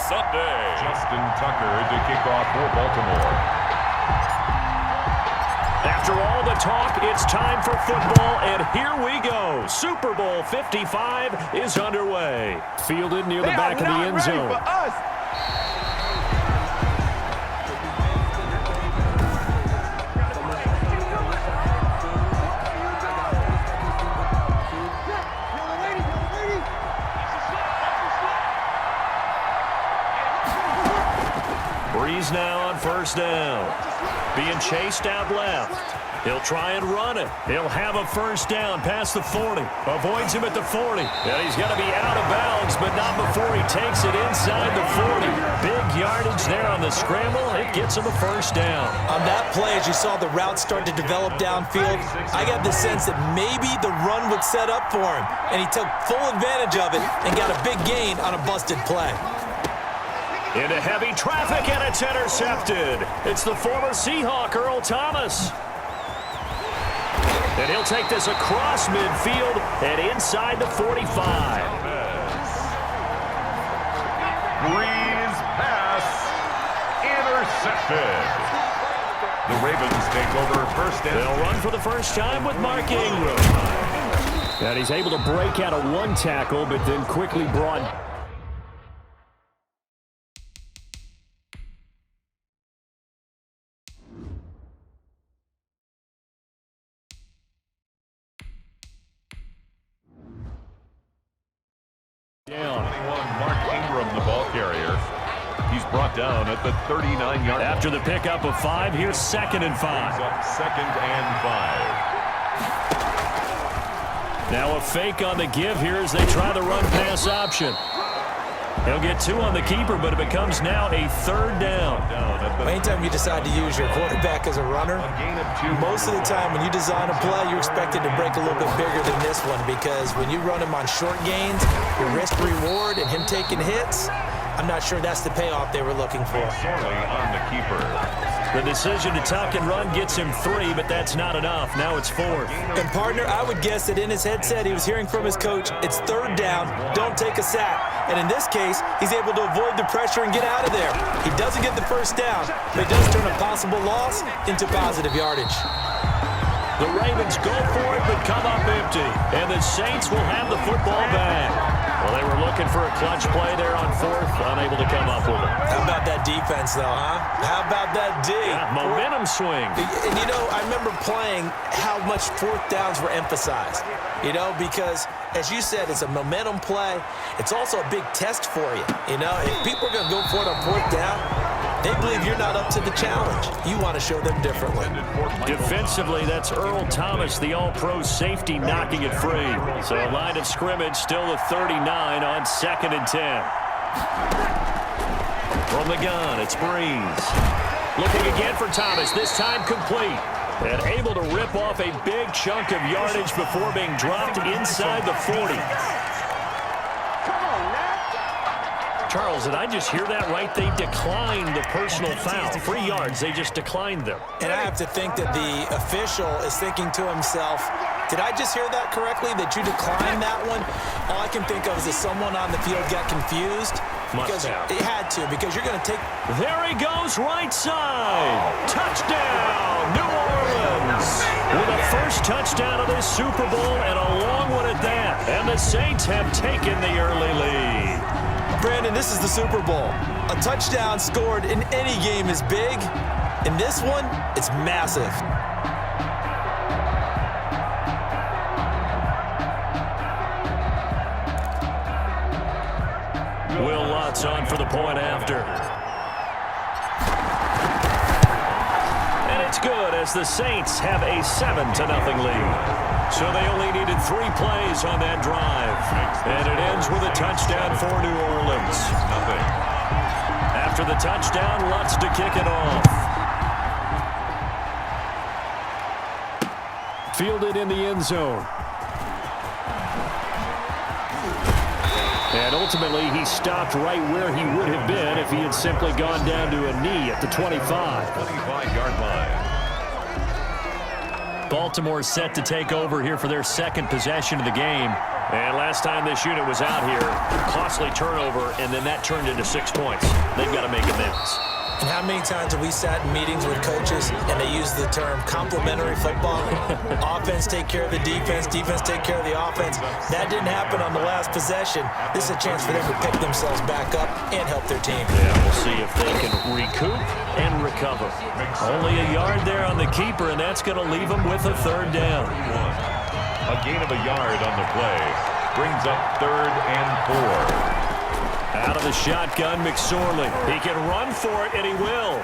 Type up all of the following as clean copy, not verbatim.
Sunday. Justin Tucker to kick off for Baltimore. After all the talk, it's time for football, and here we go. Super Bowl 55 is underway. Fielded near the back of the end zone. Breeze now on first down. Being chased out left. He'll try and run it. He'll have a first down past the 40. Avoids him at the 40. And he's going to be out of bounds, but not before he takes it inside the 40. Big yardage there on the scramble. It gets him a first down. On that play, as you saw the route start to develop downfield, I got the sense that maybe the run would set up for him. And he took full advantage of it and got a big gain on a busted play. Into heavy traffic, and it's intercepted. It's the former Seahawk, Earl Thomas. And he'll take this across midfield and inside the 45. Breeze pass intercepted. The Ravens take over first down. They'll run for the first time with Mark Ingram. And he's able to break out of one tackle, but then quickly brought down. 21, Mark Ingram, the ball carrier. He's brought down at the 39-yard line. After the pickup of 5, here's 2nd and 5. Second and 5. Now a fake on the give here as they try the run-pass option. He'll get 2 on the keeper, but it becomes now a 3rd down. Anytime you decide to use your quarterback as a runner, most of the time when you design a play, you're expected to break a little bit bigger than this one, because when you run him on short gains, your risk-reward and him taking hits, I'm not sure that's the payoff they were looking for. Sorely on the keeper. The decision to tuck and run gets him 3, but that's not enough. Now it's 4th. And, partner, I would guess that in his headset he was hearing from his coach, it's 3rd down, don't take a sack. And in this case, he's able to avoid the pressure and get out of there. He doesn't get the first down, but he does turn a possible loss into positive yardage. The Ravens go for it, but come up empty. And the Saints will have the football back. Well, they were looking for a clutch play there on 4th, unable to come up with it. How about that defense, though, huh? How about that D? Yeah, momentum swing. And, you know, I remember playing how much 4th downs were emphasized, you know, because, as you said, it's a momentum play. It's also a big test for you, you know. If people are going to go for it on 4th down, they believe you're not up to the challenge. You want to show them differently. Defensively, that's Earl Thomas, the all-pro safety, knocking it free. So a line of scrimmage, still the 39 on 2nd and 10. From the gun, it's Breeze. Looking again for Thomas, this time complete. And able to rip off a big chunk of yardage before being dropped inside the 40. Charles, did I just hear that right? They declined the personal foul. 3 yards, they just declined them. And I have to think that the official is thinking to himself, did I just hear that correctly, that you declined that one? All I can think of is that someone on the field got confused. Because it had to, because you're going to take... There he goes, right side. Touchdown, New Orleans. With a first touchdown of this Super Bowl, and a long one at that. And the Saints have taken the early lead. Brandon, this is the Super Bowl. A touchdown scored in any game is big. In this one, it's massive. Will Lutz on for the point after. And it's good as the Saints have a 7-0 lead. So they only needed 3 plays on that drive. And it ends with a touchdown for New Orleans. After the touchdown, Lutz to kick it off. Fielded in the end zone. And ultimately, he stopped right where he would have been if he had simply gone down to a knee at the 25. 25-yard line. Baltimore set to take over here for their 2nd possession of the game. And last time this unit was out here, costly turnover, and then that turned into 6 points. They've got to make amends. And how many times have we sat in meetings with coaches and they use the term complementary football? Offense take care of the defense, defense take care of the offense. That didn't happen on the last possession. This is a chance for them to pick themselves back up and help their team. Yeah, we'll see if they can recoup and recover. Only a yard there on the keeper, and that's going to leave them with a 3rd down. A gain of a yard on the play brings up 3rd and 4. Out of the shotgun, McSorley. He can run for it, and he will.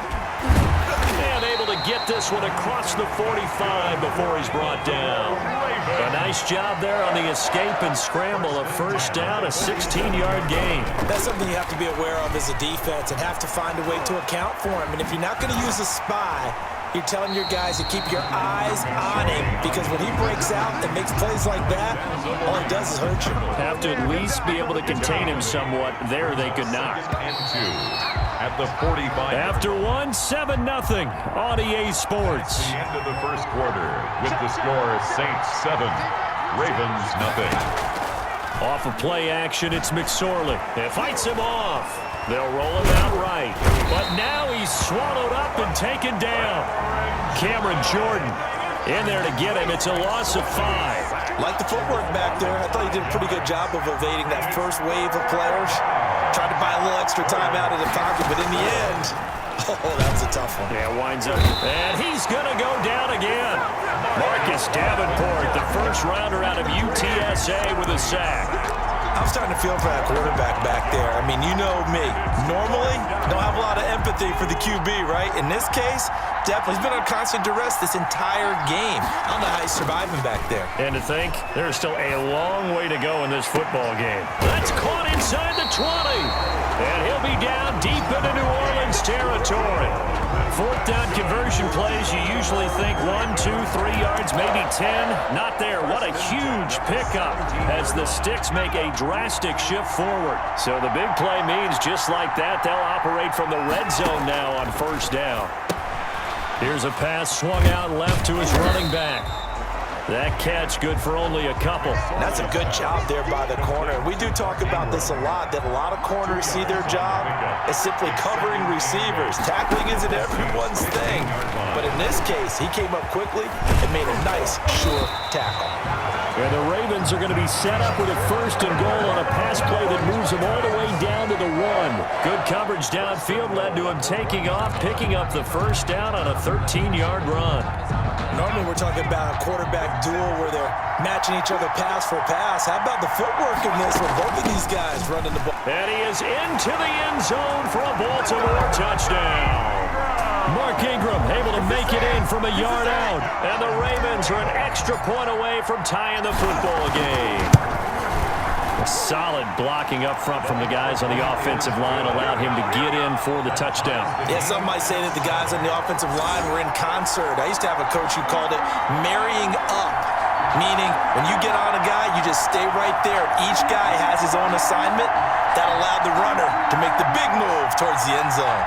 And able to get this one across the 45 before he's brought down. A nice job there on the escape and scramble. A 1st down, a 16-yard gain. That's something you have to be aware of as a defense and have to find a way to account for him. And if you're not going to use a spy, you're telling your guys to keep your eyes on him, because when he breaks out and makes plays like that, all he does is hurt you. Have to at least be able to contain him somewhat. There they could not. And 2 at the 45. After 1, 7-0 on EA Sports. The end of the 1st quarter with the score Saints 7, Ravens nothing. Off of play action, it's McSorley. It fights him off. They'll roll him out right. But now he's swallowed up and taken down. Cameron Jordan in there to get him. It's a loss of 5. Like the footwork back there, I thought he did a pretty good job of evading that first wave of players. Tried to buy a little extra time out of the pocket, but in the end, oh, that's a tough one. Yeah, winds up. And he's going to go down again. Marcus Davenport, the 1st rounder out of UTSA with a sack. I'm starting to feel for that quarterback back there. I mean, you know me. Normally, don't have a lot of empathy for the QB, right? In this case, definitely. He's been on constant duress this entire game. I don't know how he's surviving back there. And to think, there's still a long way to go in this football game. That's caught inside the 20. And he'll be down deep into New Orleans territory. 4th down conversion plays, you usually think 1, 2, 3 yards, maybe 10. Not there. What a huge pickup as the Sticks make a drastic shift forward. So the big play means just like that, they'll operate from the red zone now on 1st down. Here's a pass swung out left to his running back. That catch good for only a couple. That's a good job there by the corner. We do talk about this a lot, that a lot of corners see their job as simply covering receivers. Tackling isn't everyone's thing. But in this case, he came up quickly and made a nice, sure tackle. And the Ravens are going to be set up with a 1st and goal on a pass play that moves them all the way down to the 1. Good coverage downfield led to him taking off, picking up the 1st down on a 13-yard run. Normally we're talking about a quarterback duel where they're matching each other pass for pass. How about the footwork in this with both of these guys running the ball? And he is into the end zone for a Baltimore touchdown. Mark Ingram able to make it in from a yard out. And the Ravens are an extra point away from tying the football game. Solid blocking up front from the guys on the offensive line allowed him to get in for the touchdown. Yeah, some might say that the guys on the offensive line were in concert. I used to have a coach who called it marrying up, meaning when you get on a guy, you just stay right there. Each guy has his own assignment. That allowed the runner to make the big move towards the end zone.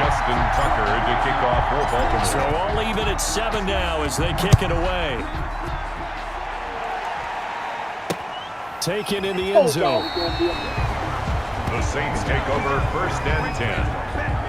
Justin Tucker to kick off for Baltimore. So all even at 7 now as they kick it away. Taken in the end zone. The Saints take over 1st and 10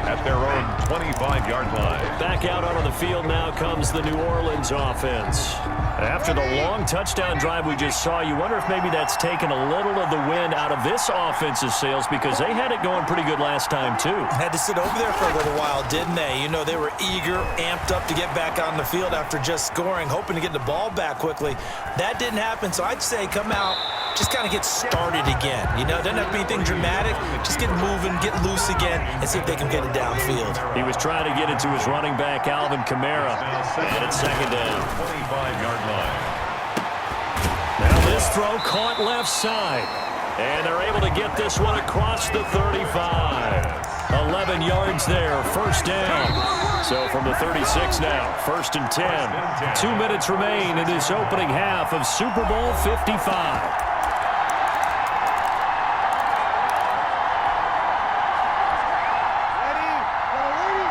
at their own 25-yard line. Back out onto the field now comes the New Orleans offense. After the long touchdown drive we just saw, you wonder if maybe that's taken a little of the wind out of this offensive sails, because they had it going pretty good last time too. Had to sit over there for a little while, didn't they? You know, they were eager, amped up to get back on the field after just scoring, hoping to get the ball back quickly. That didn't happen, so I'd say come out, just kind of get started again. You know, doesn't have to be anything dramatic. Just get moving, get loose again, and see if they can get it downfield. He was trying to get it to his running back, Alvin Kamara. And it's 2nd down. 25-yard line. Now this throw caught left side. And they're able to get this one across the 35. 11 yards there, 1st down. So from the 36 now, 1st and 10. 2 minutes remain in this opening half of Super Bowl 55.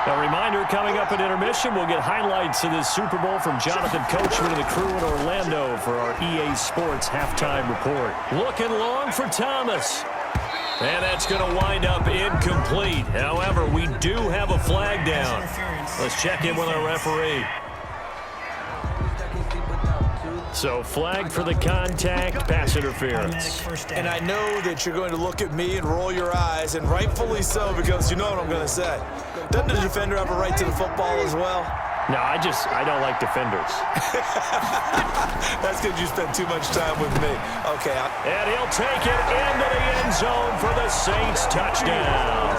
A reminder, coming up at intermission, we'll get highlights of this Super Bowl from Jonathan Coachman and the crew in Orlando for our EA Sports halftime report. Looking long for Thomas. And that's going to wind up incomplete. However, we do have a flag down. Let's check in with our referee. So, flag for the contact, pass interference. And I know that you're going to look at me and roll your eyes, and rightfully so, because you know what I'm going to say. Doesn't the defender have a right to the football as well? No, I don't like defenders. That's because you spend too much time with me. Okay. And he'll take it into the end zone for the Saints touchdown.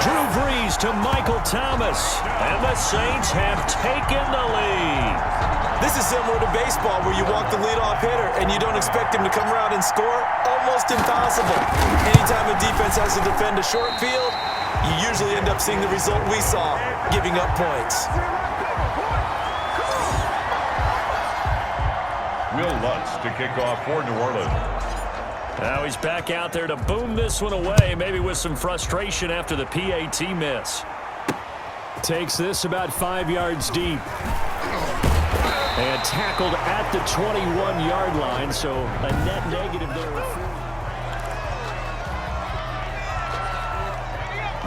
Drew Brees to Michael Thomas, and the Saints have taken the lead. This is similar to baseball where you walk the leadoff hitter and you don't expect him to come around and score. Almost impossible. Anytime a defense has to defend a short field, you usually end up seeing the result we saw, giving up points. Will Lutz to kick off for New Orleans. Now he's back out there to boom this one away, maybe with some frustration after the PAT miss. Takes this about 5 yards deep. And tackled at the 21-yard line, so a net negative there.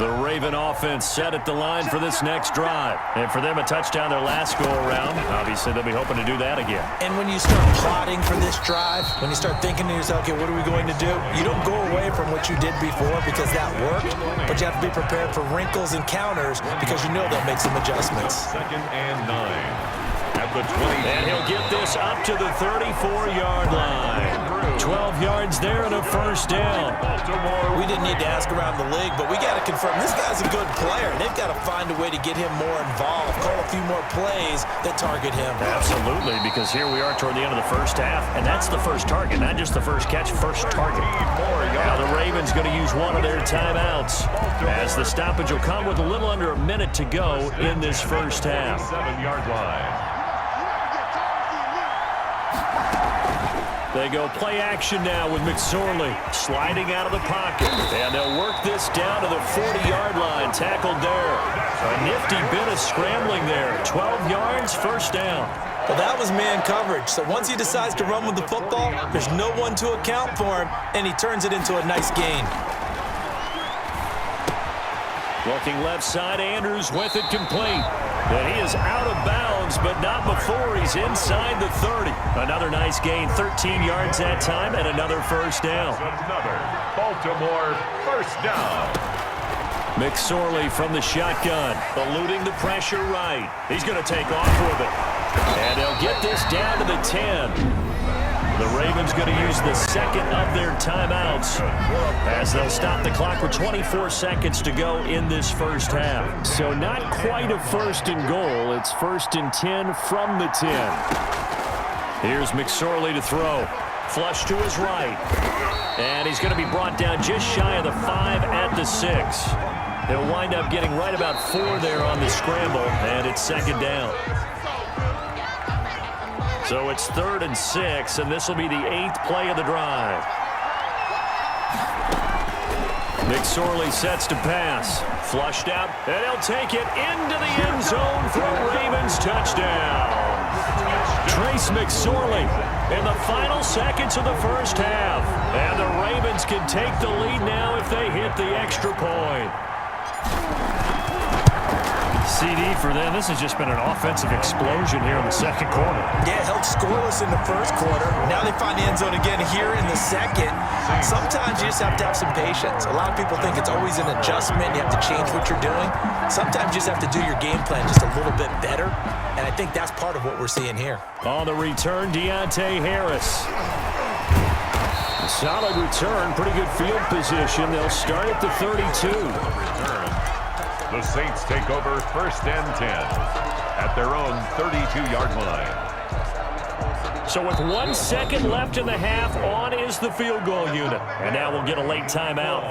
The Raven offense set at the line for this next drive. And for them, a touchdown their last go-around. Obviously, they'll be hoping to do that again. And when you start plotting for this drive, when you start thinking to yourself, okay, what are we going to do? You don't go away from what you did before because that worked, but you have to be prepared for wrinkles and counters because you know they'll make some adjustments. 2nd and 9. At the 20. And he'll get this up to the 34-yard line. 12 yards there and a first down. We didn't need to ask around the league, but we got to confirm this guy's a good player. They've got to find a way to get him more involved, call a few more plays that target him. Absolutely, because here we are toward the end of the first half, and that's the first target, not just the first catch, first target. Now the Ravens going to use one of their timeouts as the stoppage will come with a little under a minute to go in this first half. 7-yard line. They go play action now with McSorley sliding out of the pocket. And they'll work this down to the 40-yard line. Tackled there. A nifty bit of scrambling there. 12 yards, first down. Well, that was man coverage. So once he decides to run with the football, there's no one to account for him, and he turns it into a nice gain. Looking left side, Andrews with it complete. And he is out of bounds, but not before he's inside the 30. Another nice gain, 13 yards that time, and another first down. Another Baltimore first down. McSorley from the shotgun, eluding the pressure right. He's going to take off with it. And they'll get this down to the 10. The Ravens going to use the second of their timeouts as they'll stop the clock with 24 seconds to go in this first half. So not quite a first and goal. It's 1st and 10 from the 10. Here's McSorley to throw. Flush to his right. And he's going to be brought down just shy of the 5 at the 6. He'll wind up getting right about 4 there on the scramble, and it's second down. So it's 3rd and 6, and this will be the 8th play of the drive. McSorley sets to pass. Flushed out, and he'll take it into the end zone for a Ravens touchdown. Trace McSorley in the final seconds of the first half. And the Ravens can take the lead now if they hit the extra point. CD for them. This has just been an offensive explosion here in the second quarter. Yeah, held scoreless in the first quarter. Now they find the end zone again here in the second. Sometimes you just have to have some patience. A lot of people think it's always an adjustment. You have to change what you're doing. Sometimes you just have to do your game plan just a little bit better. And I think that's part of what we're seeing here. On the return, Deontay Harris. Solid return, pretty good field position. They'll start at the 32. The Saints take over 1st and 10 at their own 32-yard line. So with 1 second left in the half, on is the field goal unit. And now we'll get a late timeout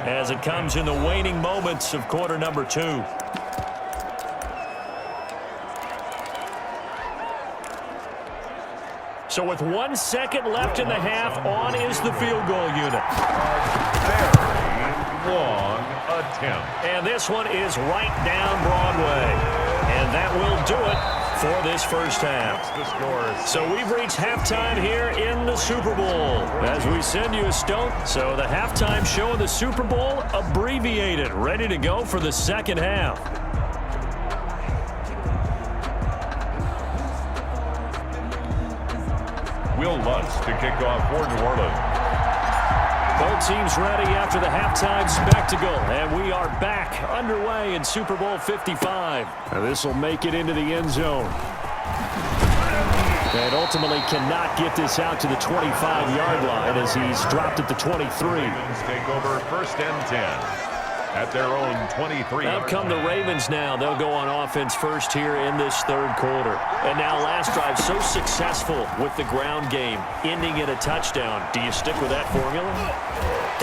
as it comes in the waning moments of quarter number 2. So with 1 second left in the half, on is the field goal unit. Very long attempt. And this one is right down Broadway. And that will do it for this first half. The score. So we've reached halftime here in the Super Bowl. As we send you a Stoke. So the halftime show of the Super Bowl abbreviated. Ready to go for the second half. Will Lutz to kick off for New Orleans. Both teams ready after the halftime spectacle, and we are back underway in Super Bowl 55. This will make it into the end zone. And ultimately cannot get this out to the 25-yard line as he's dropped at the 23. Ravens take over first and 10 at their own 23. Out come the Ravens now. They'll go on offense first here in this third quarter. And now last drive so successful with the ground game, ending in a touchdown. Do you stick with that formula?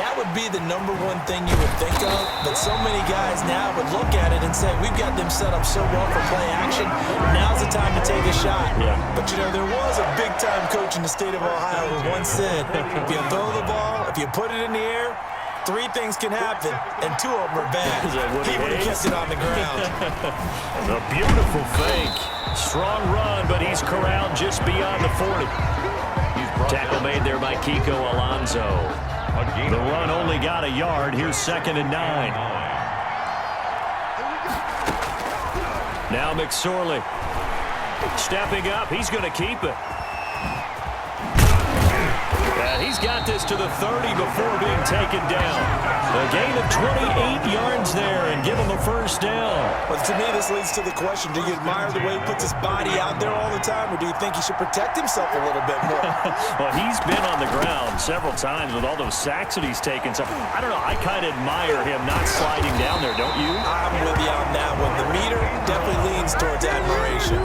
That would be the number one thing you would think of, but so many guys now would look at it and say, we've got them set up so well for play action, now's the time to take a shot. Yeah. But, you know, there was a big-time coach in the state of Ohio who once said, if you throw the ball, if you put it in the air, 3 things can happen, and 2 of them are bad. He would have kept it on the ground. A beautiful fake. Strong run, but he's corralled just beyond the 40. Tackle made there by Kiko Alonso. The run only got a yard. Here's 2nd and 9. Now McSorley stepping up. He's going to keep it. He's got this to the 30 before being taken down. A gain of 28 yards there and give him a first down. But to me, this leads to the question, do you admire the way he puts his body out there all the time, or do you think he should protect himself a little bit more? Well, he's been on the ground several times with all those sacks that he's taken. So, I don't know. I kind of admire him not sliding down there, don't you? I'm with you on that one. The meter definitely leans towards admiration.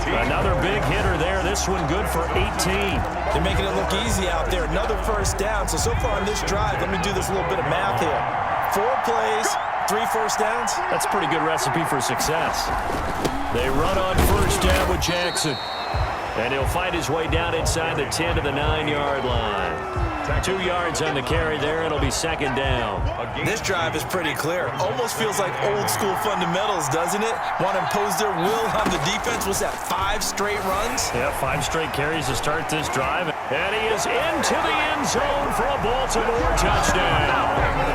Another big hitter there. This one good for 18. They're making it look easy out there. Another first down. So far on this drive, let me do this little bit of math here. 4 plays, 3 first downs. That's a pretty good recipe for success. They run on first down with Jackson. And he'll fight his way down inside the 10 to the 9-yard line. 2 yards on the carry there. It'll be 2nd down. This drive is pretty clear. Almost feels like old school fundamentals, doesn't it? Want to impose their will on the defense. What's that, 5 straight runs? Yeah, 5 straight carries to start this drive. And he is into the end zone for a Baltimore touchdown.